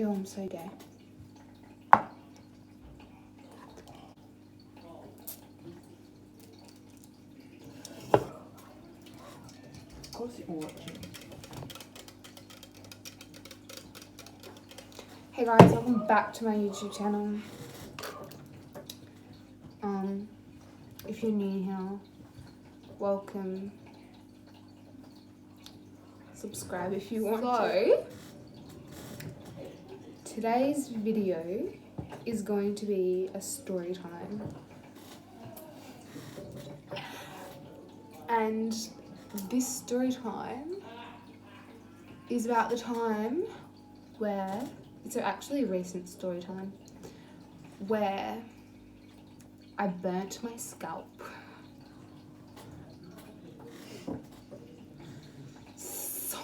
Ew, I'm so gay. Of course you're watching. Hey guys, welcome back to my YouTube channel. If you're new here, welcome. Subscribe if you want to. Today's video is going to be a story time. And this story time is about the time where, it's actually a recent story time, where I burnt my scalp. So,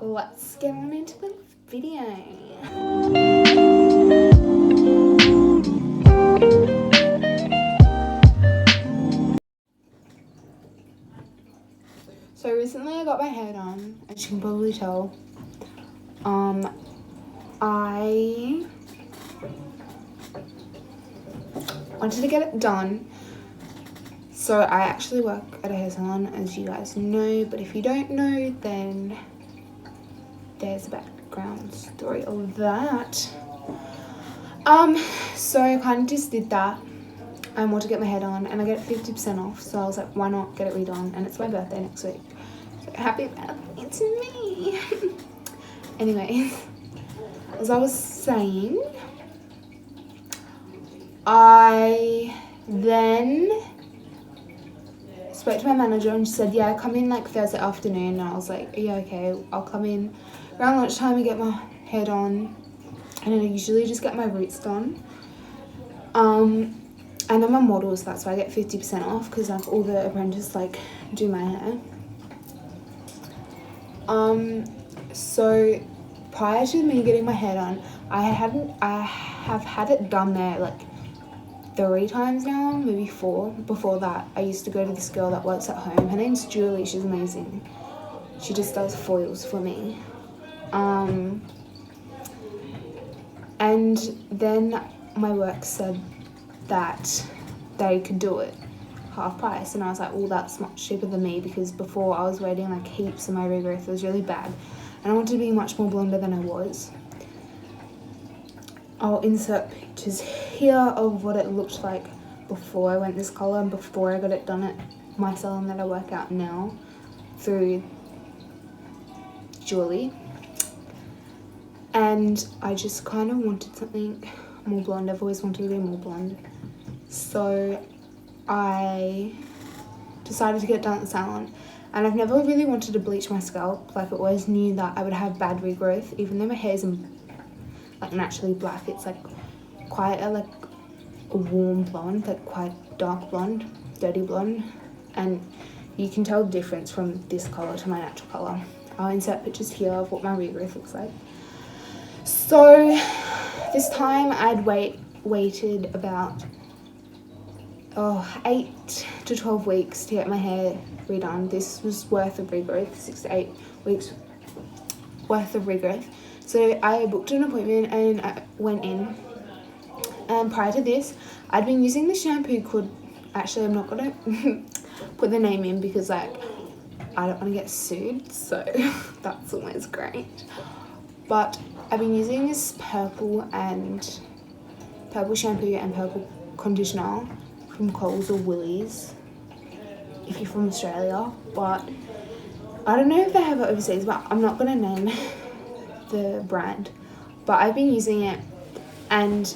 let's get on into the video. So recently I got my hair done, as you can probably tell. I wanted to get it done. So I actually work at a hair salon, as you guys know, but if you don't know, then there's a background story of that. So I kind of just did that. I want to get my hair done and I get 50% off, so I was like, why not get it redone? And it's my birthday next week, so happy birthday to me. Anyways, as I was saying, I then spoke to my manager and she said, yeah, come in like Thursday afternoon. And I was like, yeah, okay, I'll come in around lunchtime and get my hair done. And then I usually just get my roots done. And I'm a model, so that's why I get 50% off, because like all the apprentices like do my hair. So prior to me getting my hair done, I have had it done there like 3 times now, maybe 4. Before that, I used to go to this girl that works at home. Her name's Julie. She's amazing. She just does foils for me. And then my work said that they could do it half price, and I was like, well, that's much cheaper than me, because before I was waiting like heaps and my regrowth was really bad and I wanted to be much more blonder than I was. I'll insert pictures here of what it looked like before I went this colour and before I got it done at my salon that I work out now through Julie. And I just kind of wanted something more blonde. I've always wanted to be more blonde. So I decided to get it done at the salon. And I've never really wanted to bleach my scalp. Like, I always knew that I would have bad regrowth. Even though my hair isn't like naturally black, it's like quite a warm blonde, like quite dark blonde, dirty blonde. And you can tell the difference from this colour to my natural colour. I'll insert pictures here of what my regrowth looks like. So this time I'd waited about 8 to 12 weeks to get my hair redone. This was worth of regrowth, 6 to 8 weeks worth of regrowth. So I booked an appointment and I went in. And prior to this, I'd been using the shampoo called, actually I'm not gonna put the name in because like I don't want to get sued, so that's always great. But I've been using this purple shampoo and purple conditioner from Coles or Woolies if you're from Australia, but I don't know if they have it overseas, but I'm not going to name the brand. But I've been using it, and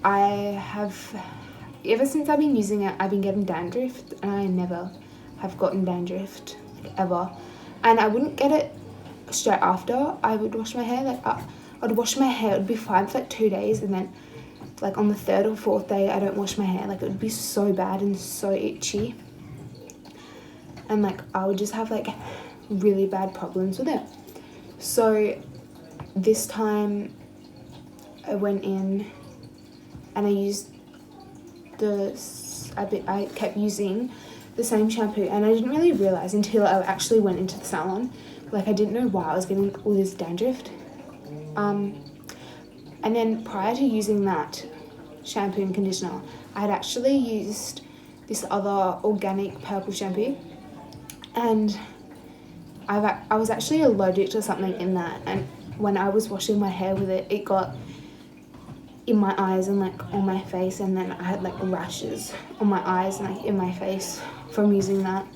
ever since I've been using it, I've been getting dandruff, and I never have gotten dandruff ever. And I wouldn't get it straight after I would wash my hair. I'd wash my hair, it would be fine for like 2 days, and then like on the 3rd or 4th day I don't wash my hair. Like, it would be so bad and so itchy, and like I would just have like really bad problems with it. So this time I went in and I kept using the same shampoo, and I didn't really realize until I actually went into the salon like I didn't know why I was getting all this dandruff. And then prior to using that shampoo and conditioner, I had actually used this other organic purple shampoo, and I was actually allergic to something in that, and when I was washing my hair with it, it got in my eyes and like on my face, and then I had like rashes on my eyes and like in my face from using that.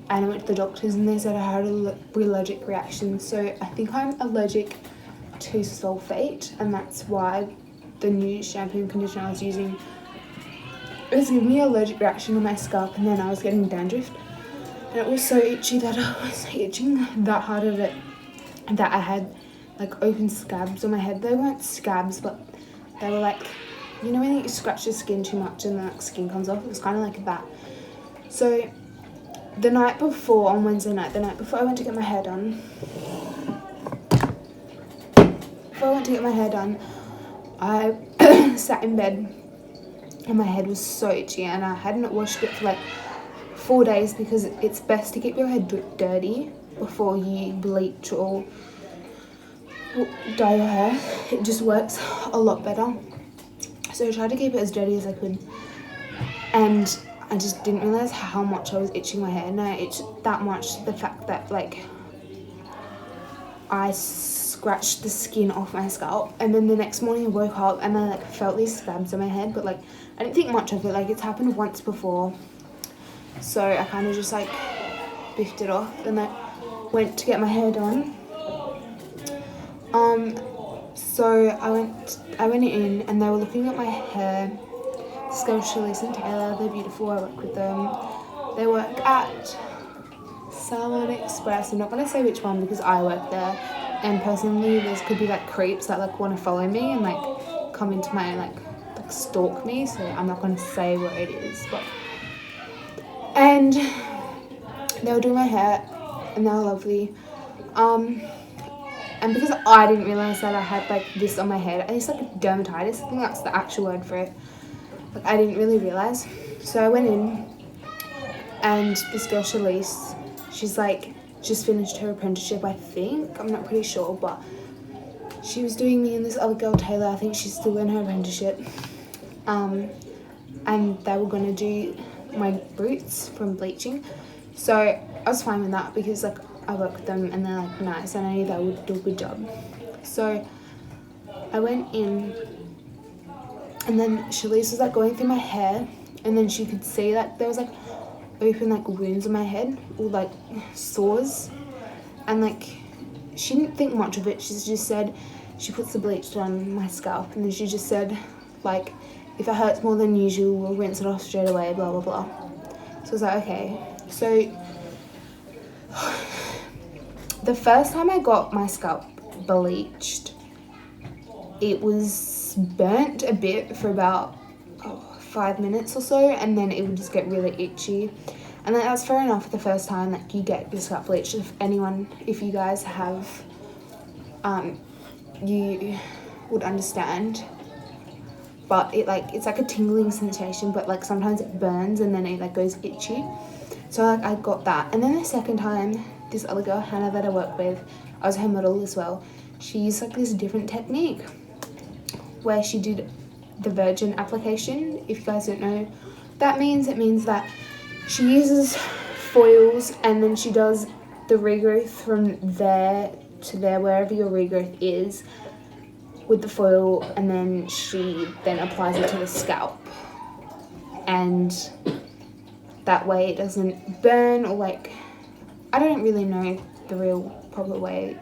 And I went to the doctors and they said I had an allergic reaction, so I think I'm allergic to sulfate, and that's why the new shampoo and conditioner I was using, it was giving me an allergic reaction on my scalp, and then I was getting dandruff, and it was so itchy that I was itching that hard of it that I had like open scabs on my head. They weren't scabs, but they were like, you know when you scratch your skin too much and then like skin comes off? It was kind of like that. So the night before, on Wednesday night, the night before I went to get my hair done, I sat in bed and my head was so itchy, and I hadn't washed it for like 4 days because it's best to keep your head dirty before you bleach or dye your hair. It just works a lot better. So I tried to keep it as dirty as I could, and I just didn't realise how much I was itching my hair. And I itched that much, the fact that like I scratched the skin off my scalp, and then the next morning I woke up and I like felt these scabs on my head, but like I didn't think much of it, like it's happened once before, so I kind of just like biffed it off. And I went to get my hair done. So I went in and they were looking at my hair. Scalp and Taylor, they're beautiful, I work with them. They work at Salon Express. I'm not going to say which one because I work there, and personally there could be like creeps that like want to follow me and like come into my like stalk me, so I'm not going to say where it is. But and they were doing my hair and they were lovely, and because I didn't realise that I had like this on my head, and it's like dermatitis, I think that's the actual word for it. Like I didn't really realise. So I went in and this girl Shalise, she's like just finished her apprenticeship, I think, I'm not pretty sure, but she was doing me and this other girl Taylor, I think she's still in her apprenticeship, and they were going to do my roots from bleaching. So I was fine with that because like I work with them and they're like nice, and I knew they would do a good job. So I went in, and then Shalise was like going through my hair, and then she could see that there was like open like wounds on my head, or like sores, and like she didn't think much of it. She just said she puts the bleach on my scalp, and then she just said like if it hurts more than usual we'll rinse it off straight away, blah blah blah. So I was like okay. So the first time I got my scalp bleached, it was burnt a bit for about 5 minutes or so, and then it would just get really itchy. And then that's fair enough the first time that you get your scalp bleached. If you guys have, you would understand. But it's like a tingling sensation, but like sometimes it burns and then it like goes itchy. So like I got that. And then the second time, this other girl, Hannah, that I work with, I was her model as well, she used like this different technique where she did the virgin application. If you guys don't know what that means, it means that she uses foils and then she does the regrowth from there to there, wherever your regrowth is, with the foil, and then she then applies it to the scalp, and that way it doesn't burn, or like I don't really know the real proper way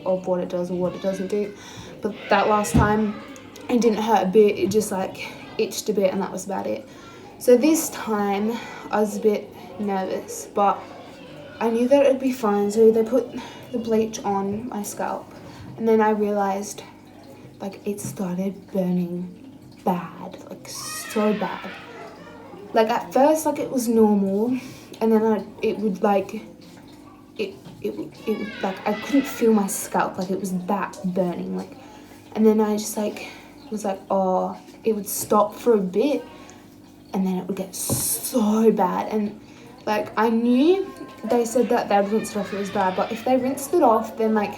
of what it does or what it doesn't do, but that last time it didn't hurt a bit, it just like itched a bit, and that was about it. So this time I was a bit nervous, but I knew that it would be fine. So they put the bleach on my scalp, and then I realised like it started burning bad, like so bad. Like at first like it was normal, and then it would like I couldn't feel my scalp, like it was that burning, like, and then I just like was like, oh, it would stop for a bit and then it would get so bad, and Like, I knew they said that they'd rinse it off, it was bad, but if they rinsed it off, then like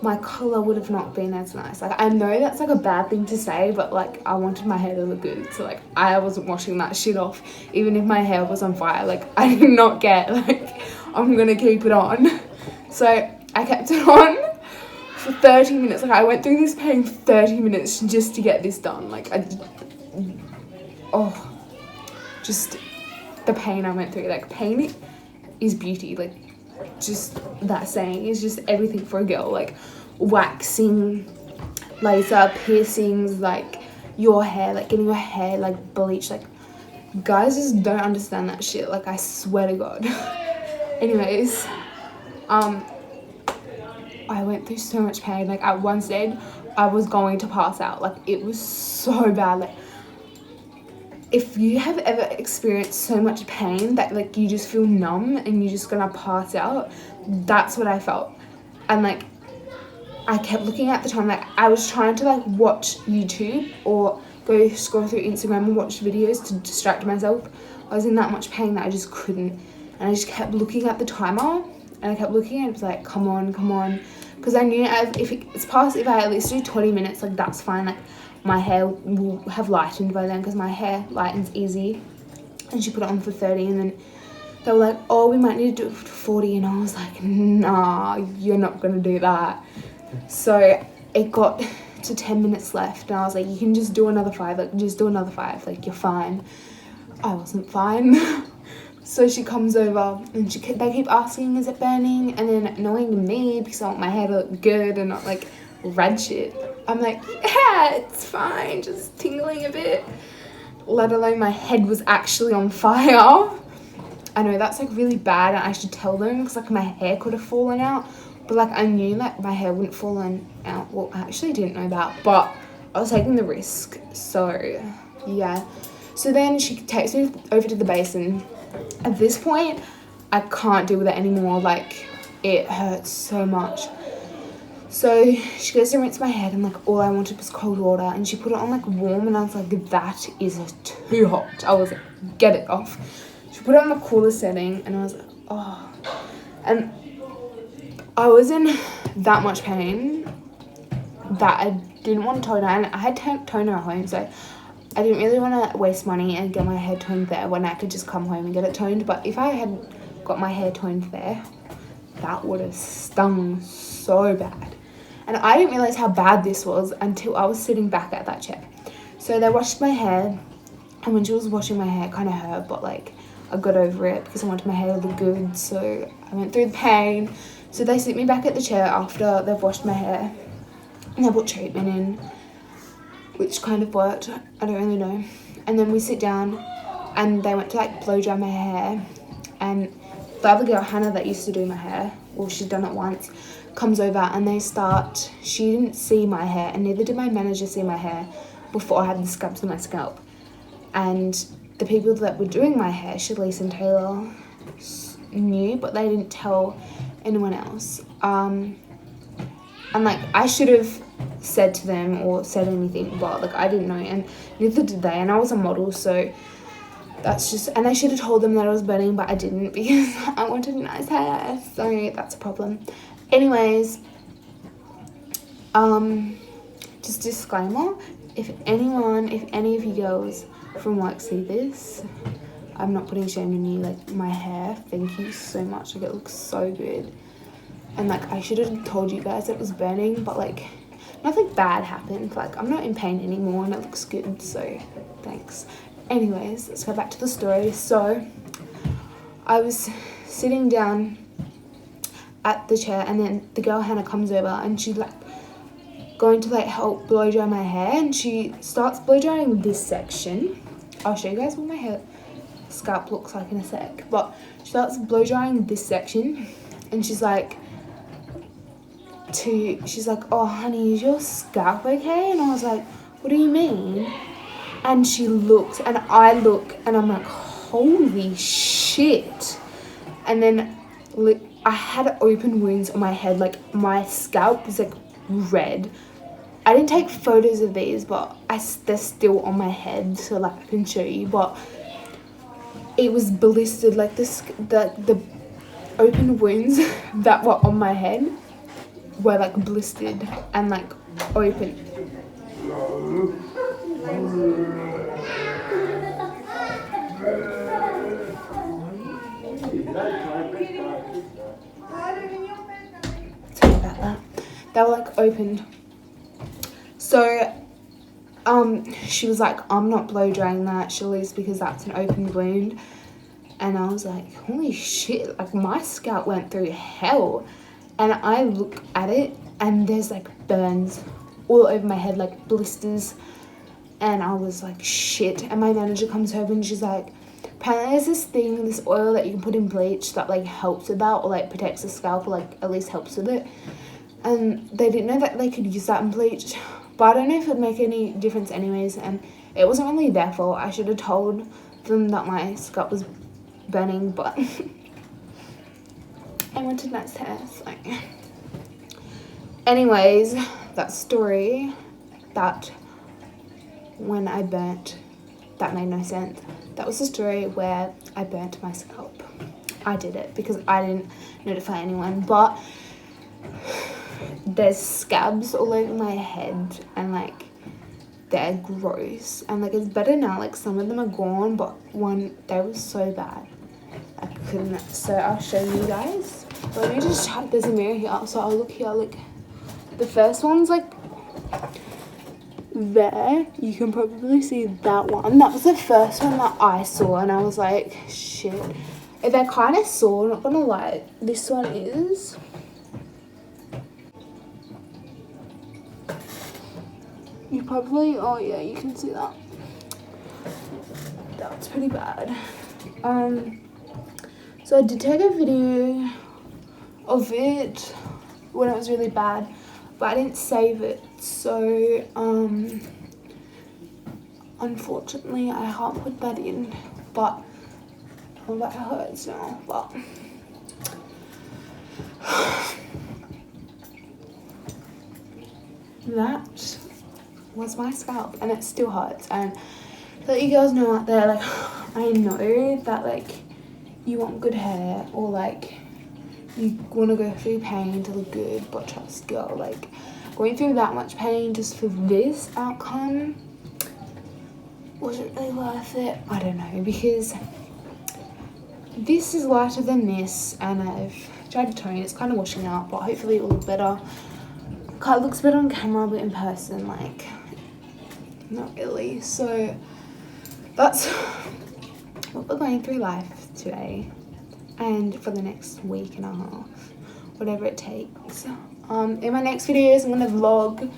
my colour would have not been as nice. Like, I know that's like a bad thing to say, but like I wanted my hair to look good, so like I wasn't washing that shit off even if my hair was on fire. Like, I did not get like, I'm gonna keep it on. So I kept it on for 30 minutes. Like, I went through this pain for 30 minutes just to get this done. Like, just the pain I went through. Like, pain is beauty. Like, just that saying is just everything for a girl. Like, waxing, laser, piercings, like your hair, like getting your hair like bleached. Like, guys just don't understand that shit. Like, I swear to God. Anyways, I went through so much pain. Like, at one stage I was going to pass out. Like, it was so bad. Like, if you have ever experienced so much pain that like you just feel numb and you're just gonna pass out, that's what I felt. And like, I kept looking at the time, like I was trying to like watch YouTube or go scroll through Instagram and watch videos to distract myself. I was in that much pain that I just couldn't, and I just kept looking at the timer, and I kept looking and it was like, come on, because I knew if I at least do 20 minutes, like that's fine. Like, my hair will have lightened by then, because my hair lightens easy. And she put it on for 30, and then they were like, oh, we might need to do it for 40, and I was like, nah, you're not gonna do that. So it got to 10 minutes left, and I was like, you can just do another 5, like just do another 5, like you're fine. I wasn't fine. So she comes over and they keep asking, is it burning? And then knowing me, because I want my hair to look good and not like red shit, I'm like, yeah, it's fine, just tingling a bit. Let alone my head was actually on fire. I know that's like really bad, and I should tell them, because like my hair could have fallen out, but like I knew that my hair wouldn't fall out. Well, I actually didn't know that, but I was taking the risk. So yeah. So then she takes me over to the basin. At this point, I can't deal with it anymore. Like, it hurts so much. So she goes to rinse my head, and like all I wanted was cold water, and she put it on like warm, and I was like, that is too hot. I was like, get it off. She put it on the cooler setting, and I was like, oh. And I was in that much pain that I didn't want to toner, and I had toner at home, so I didn't really want to waste money and get my hair toned there when I could just come home and get it toned. But if I had got my hair toned there, that would have stung so bad. And I didn't realise how bad this was until I was sitting back at that chair. So they washed my hair, and when she was washing my hair, it kind of hurt, but like I got over it because I wanted my hair to look good. So I went through the pain. So they sit me back at the chair after they've washed my hair, and they put treatment in, which kind of worked. I don't really know. And then we sit down, and they went to like blow dry my hair, and the other girl, Hannah, that used to do my hair, well, she'd done it once, comes over, and she didn't see my hair, and neither did my manager see my hair before I had the scabs on my scalp. And the people that were doing my hair, Shirley and Taylor, knew, but they didn't tell anyone else. And like, I should have said to them or said anything, but like I didn't know, and neither did they, and I was a model, so that's just, and I should have told them that I was burning, but I didn't, because I wanted nice hair, so that's a problem. Anyways, just disclaimer, if any of you girls from work see this, I'm not putting shame in you. Like, my hair, thank you so much, like it looks so good. And like, I should have told you guys it was burning, but like nothing bad happened. Like, I'm not in pain anymore, and it looks good, so thanks. Anyways, let's go back to the story. So I was sitting down at the chair, and then the girl Hannah comes over, and she's like going to like help blow dry my hair, and she starts blow drying this section. I'll show you guys what my scalp looks like in a sec, but she starts blow drying this section, and she's like, oh honey, is your scalp okay? And I was like, what do you mean? And she looked, and I look, and I'm like, holy shit. And then I had open wounds on my head, like my scalp was like red. I didn't take photos of these, but they're still on my head, so like I can show you. But it was blistered, like the open wounds that were on my head were like blistered and like open. Sorry about that. They were like open. So she was like, I'm not blow drying that, Shirley's, because that's an open wound. And I was like, holy shit, like my scalp went through hell. And I look at it and there's like burns all over my head, like blisters. And I was like, shit. And my manager comes home and she's like, apparently there's this thing, this oil that you can put in bleach that like helps with that, or like protects the scalp, or like at least helps with it. And they didn't know that they could use that in bleach. But I don't know if it'd make any difference anyways. And it wasn't really their fault. I should have told them that my scalp was burning, but I wanted nice hair, so. Anyways, that story, that when I burnt, that made no sense. That was the story where I burnt my scalp. I did it because I didn't notify anyone, but there's scabs all over my head and like they're gross, and like it's better now, like some of them are gone, but they were so bad I couldn't. So I'll show you guys. Let me just check. There's a mirror here, so I'll look here. Like the first one's like there, you can probably see that one. That was the first one that I saw and I was like, shit. They're kind of sore, not gonna lie. This one is. You probably, oh yeah, you can see that. That's pretty bad. So I did take a video of it when it was really bad, but I didn't save it, so unfortunately I can't put that in, but that hurts now. But that was my scalp and it still hurts. And to let you girls know out there, like I know that like you want good hair, or like you want to go through pain to look good, but trust girl, like going through that much pain just for this outcome, was it really worth it? I don't know, because this is lighter than this and I've tried to tone it. It's kind of washing out, but hopefully it will look better. It looks better on camera, but in person, like not really. So that's what we're going through life today and for the next week and a half, whatever it takes. In my next videos I'm gonna vlog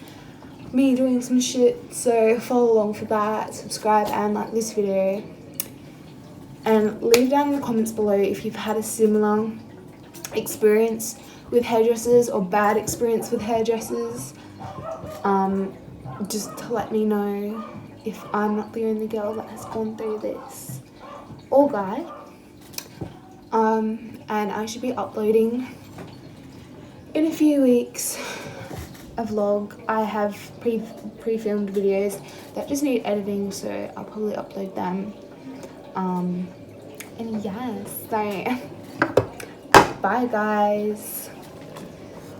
me doing some shit, so follow along for that, subscribe and like this video, and leave down in the comments below if you've had a similar experience with hairdressers or bad experience with hairdressers. Just to let me know if I'm not the only girl that has gone through this, or guy. And I should be uploading in a few weeks a vlog. I have pre-filmed videos that just need editing, so I'll probably upload them. And yes, so bye guys,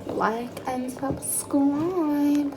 like and subscribe.